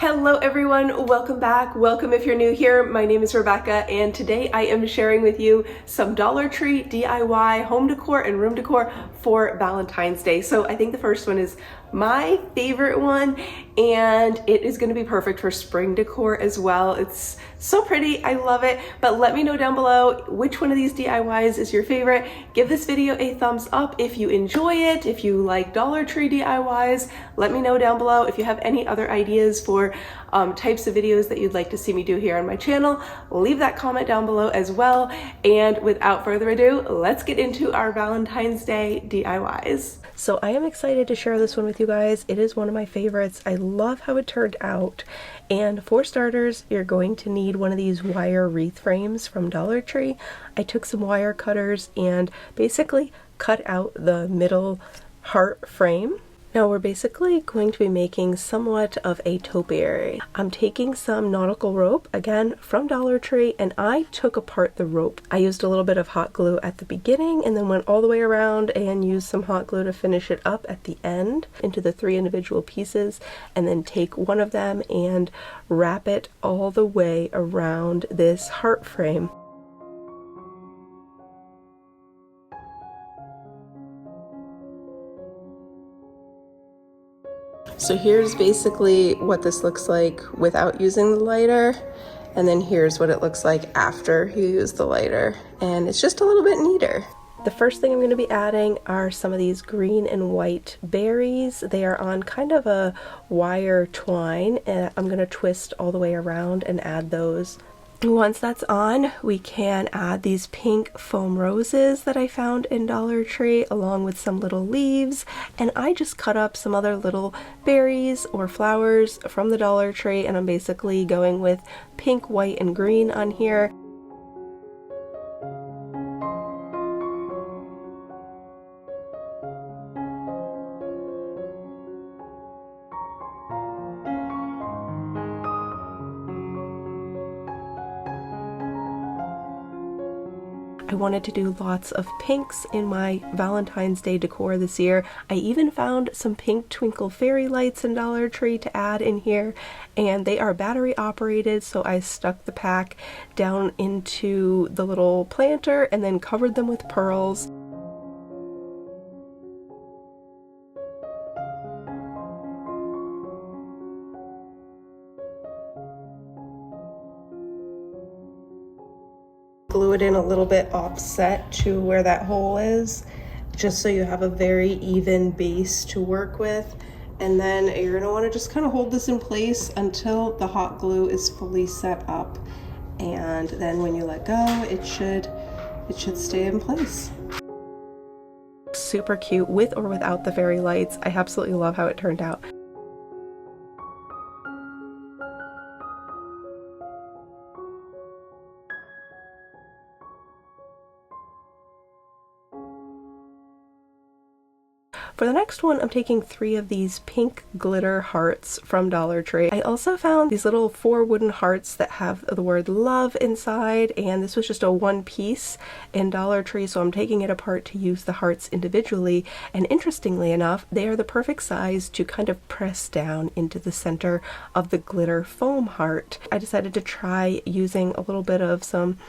Hello everyone, welcome back. Welcome if you're new here. My name is Rebecca and today I am sharing with you some Dollar Tree DIY home decor and room decor for Valentine's Day. So I think the first one is my favorite one and it is going to be perfect for spring decor as well. It's so pretty, I love it. But let me know down below which one of these DIYs is your favorite. Give this video a thumbs up if you enjoy it. If you like Dollar Tree DIYs, let me know down below. If you have any other ideas for types of videos that you'd like to see me do here on my channel, leave that comment down below as well. And without further ado, let's get into our Valentine's Day DIYs. So I am excited to share this one with you guys. It is one of my favorites. I love how it turned out. And for starters, you're going to need one of these wire wreath frames from Dollar Tree. I took some wire cutters and basically cut out the middle heart frame. Now we're basically going to be making somewhat of a topiary. I'm taking some nautical rope, again from Dollar Tree, and I took apart the rope. I used a little bit of hot glue at the beginning and then went all the way around and used some hot glue to finish it up at the end into the 3 individual pieces, and then take one of them and wrap it all the way around this heart frame. So here's basically what this looks like without using the lighter, and then here's what it looks like after you use the lighter, and it's just a little bit neater. The first thing I'm going to be adding are some of these green and white berries. They are on kind of a wire twine, and I'm going to twist all the way around and add those. Once that's on, we can add these pink foam roses that I found in Dollar Tree along with some little leaves, and I just cut up some other little berries or flowers from the Dollar Tree, and I'm basically going with pink, white, and green on here. I wanted to do lots of pinks in my Valentine's Day decor this year. I even found some pink twinkle fairy lights in Dollar Tree to add in here, and they are battery operated, so I stuck the pack down into the little planter and then covered them with pearls. Glue it in a little bit offset to where that hole is, just so you have a very even base to work with. And then you're going to want to just kind of hold this in place until the hot glue is fully set up, and then when you let go, it should stay in place. Super cute with or without the fairy lights. I absolutely love how it turned out. For the next one, I'm taking 3 of these pink glitter hearts from Dollar Tree. I also found these little 4 wooden hearts that have the word love inside, and this was just a 1 piece in Dollar Tree, so I'm taking it apart to use the hearts individually. And interestingly enough, they are the perfect size to kind of press down into the center of the glitter foam heart. I decided to try using a little bit of some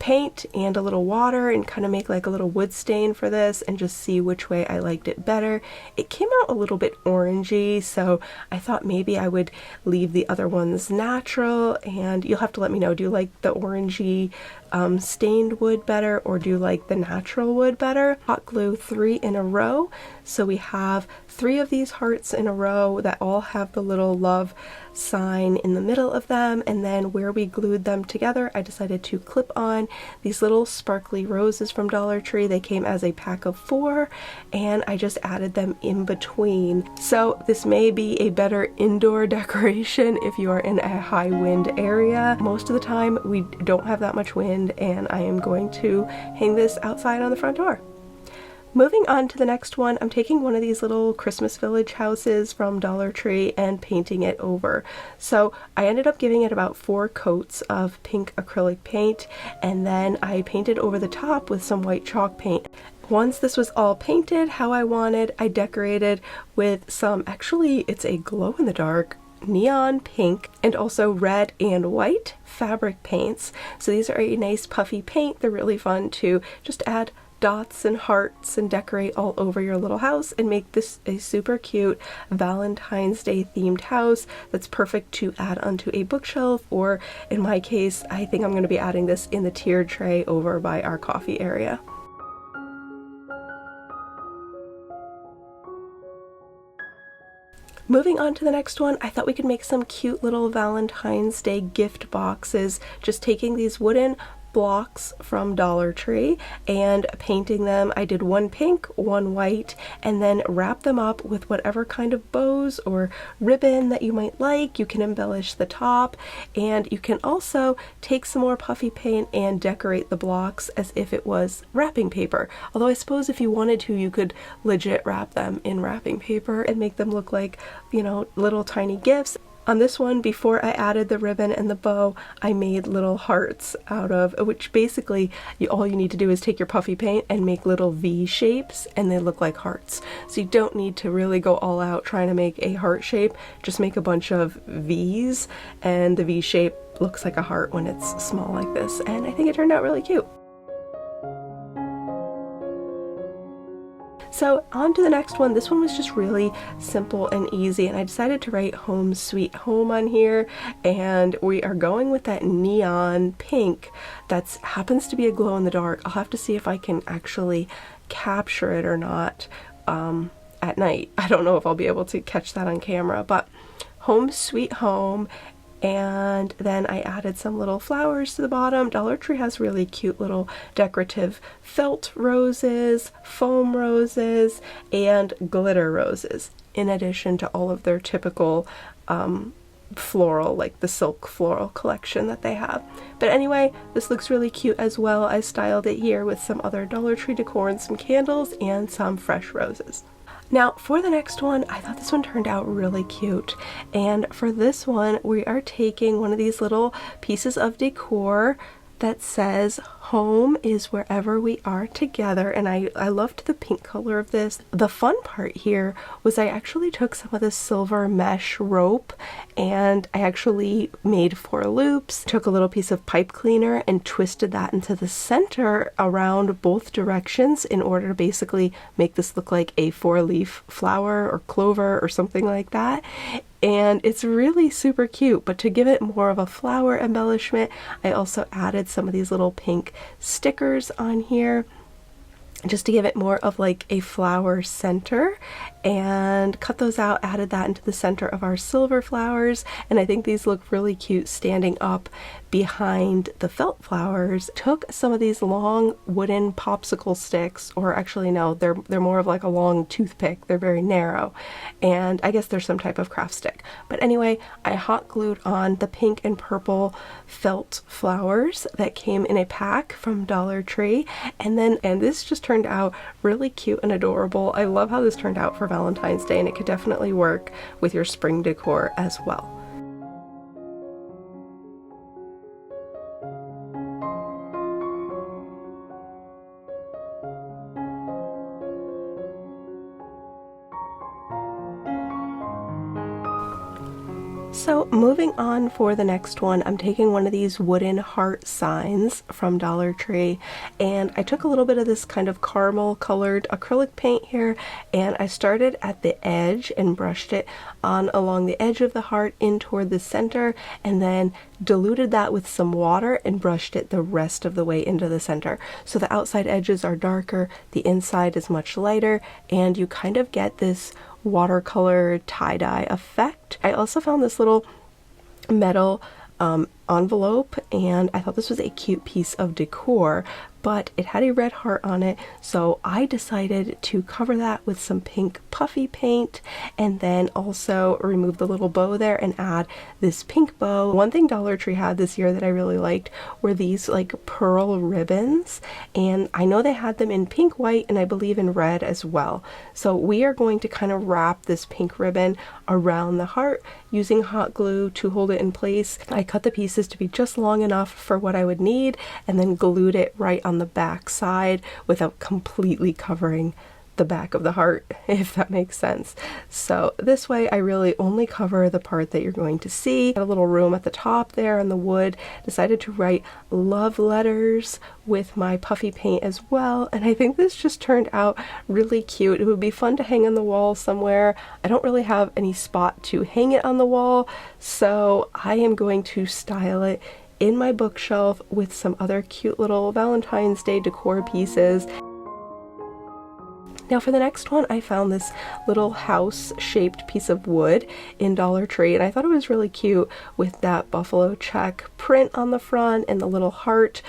paint and a little water and kind of make like a little wood stain for this and just see which way I liked it better. It came out a little bit orangey, so I thought maybe I would leave the other ones natural, and you'll have to let me know, do you like the orangey stained wood better, or do you like the natural wood better? Hot glue 3 in a row, so we have 3 of these hearts in a row that all have the little love sign in the middle of them, and then where we glued them together, I decided to clip on these little sparkly roses from Dollar Tree. They came as a pack of 4, and I just added them in between. So this may be a better indoor decoration if you are in a high wind area. Most of the time we don't have that much wind, and I am going to hang this outside on the front door. Moving on to the next one, I'm taking one of these little Christmas village houses from Dollar Tree and painting it over. So I ended up giving it about 4 coats of pink acrylic paint, and then I painted over the top with some white chalk paint. Once this was all painted how I wanted, I decorated with some, actually it's a glow-in-the-dark neon pink and also red and white fabric paints. So these are a nice puffy paint. They're really fun to just add dots and hearts and decorate all over your little house and make this a super cute Valentine's Day themed house that's perfect to add onto a bookshelf, or in my case, I think I'm going to be adding this in the tiered tray over by our coffee area. Moving on to the next one, I thought we could make some cute little Valentine's Day gift boxes, just taking these wooden blocks from Dollar Tree and painting them. I did one pink, one white, and then wrap them up with whatever kind of bows or ribbon that you might like. You can embellish the top, and you can also take some more puffy paint and decorate the blocks as if it was wrapping paper. Although I suppose if you wanted to, you could legit wrap them in wrapping paper and make them look like, you know, little tiny gifts. On this one, before I added the ribbon and the bow, I made little hearts out of, which basically all you need to do is take your puffy paint and make little V shapes, and they look like hearts. So you don't need to really go all out trying to make a heart shape, just make a bunch of V's, and the V shape looks like a heart when it's small like this, and I think it turned out really cute. So on to the next one. This one was just really simple and easy, and I decided to write Home Sweet Home on here, and we are going with that neon pink that happens to be a glow in the dark. I'll have to see if I can actually capture it or not at night. I don't know if I'll be able to catch that on camera, but Home Sweet Home. And then I added some little flowers to the bottom. Dollar Tree has really cute little decorative felt roses, foam roses, and glitter roses, in addition to all of their typical floral, like the silk floral collection that they have. But anyway, this looks really cute as well. I styled it here with some other Dollar Tree decor and some candles and some fresh roses. Now for the next one, I thought this one turned out really cute, and for this one we are taking one of these little pieces of decor that says home is wherever we are together, and I loved the pink color of this. The fun part here was I actually took some of this silver mesh rope and I actually made 4 loops, took a little piece of pipe cleaner and twisted that into the center around both directions in order to basically make this look like a 4-leaf flower or clover or something like that. And it's really super cute, but to give it more of a flower embellishment, I also added some of these little pink stickers on here just to give it more of like a flower center, and cut those out, added that into the center of our silver flowers, and I think these look really cute standing up behind the felt flowers. Took some of these long wooden popsicle sticks, or actually no, they're more of like a long toothpick. They're very narrow, and I guess they're some type of craft stick. But anyway, I hot glued on the pink and purple felt flowers that came in a pack from Dollar Tree, and this just turned out really cute and adorable. I love how this turned out for Valentine's Day, and it could definitely work with your spring decor as well. So moving on for the next one, I'm taking one of these wooden heart signs from Dollar Tree, and I took a little bit of this kind of caramel colored acrylic paint here, and I started at the edge and brushed it on along the edge of the heart in toward the center, and then diluted that with some water and brushed it the rest of the way into the center. So the outside edges are darker, the inside is much lighter, and you kind of get this watercolor tie-dye effect. I also found this little metal envelope, and I thought this was a cute piece of decor, but it had a red heart on it, so I decided to cover that with some pink puffy paint, and then also remove the little bow there and add this pink bow. One thing Dollar Tree had this year that I really liked were these like pearl ribbons, and I know they had them in pink, white, and I believe in red as well. So we are going to kind of wrap this pink ribbon around the heart using hot glue to hold it in place. I cut the pieces to be just long enough for what I would need, and then glued it right on the back side without completely covering the back of the heart, if that makes sense. So this way I really only cover the part that you're going to see. Got a little room at the top there in the wood. Decided to write love letters with my puffy paint as well, and I think this just turned out really cute. It would be fun to hang on the wall somewhere. I don't really have any spot to hang it on the wall, so I am going to style it in my bookshelf with some other cute little Valentine's Day decor pieces. Now for the next one, I found this little house-shaped piece of wood in Dollar Tree, and I thought it was really cute with that buffalo check print on the front and the little heart,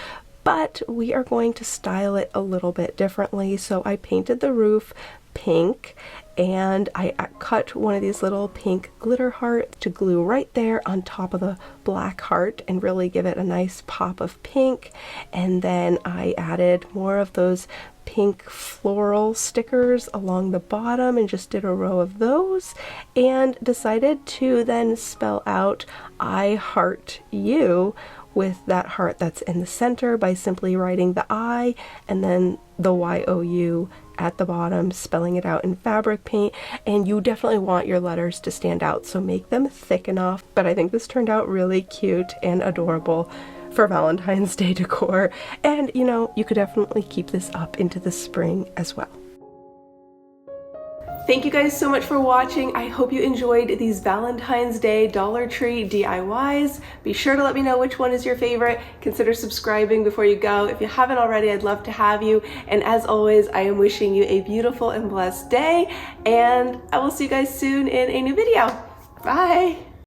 but we are going to style it a little bit differently. So I painted the roof pink, and I cut one of these little pink glitter hearts to glue right there on top of the black heart and really give it a nice pop of pink. And then I added more of those pink floral stickers along the bottom and just did a row of those, and decided to then spell out I heart you with that heart that's in the center by simply writing the I and then the Y-O-U at the bottom, spelling it out in fabric paint. And you definitely want your letters to stand out, so make them thick enough. But I think this turned out really cute and adorable for Valentine's Day decor, and you know, you could definitely keep this up into the spring as well. Thank you guys so much for watching. I hope you enjoyed these Valentine's Day Dollar Tree DIYs. Be sure to let me know which one is your favorite. Consider subscribing before you go. If you haven't already, I'd love to have you. And as always, I am wishing you a beautiful and blessed day, and I will see you guys soon in a new video. Bye!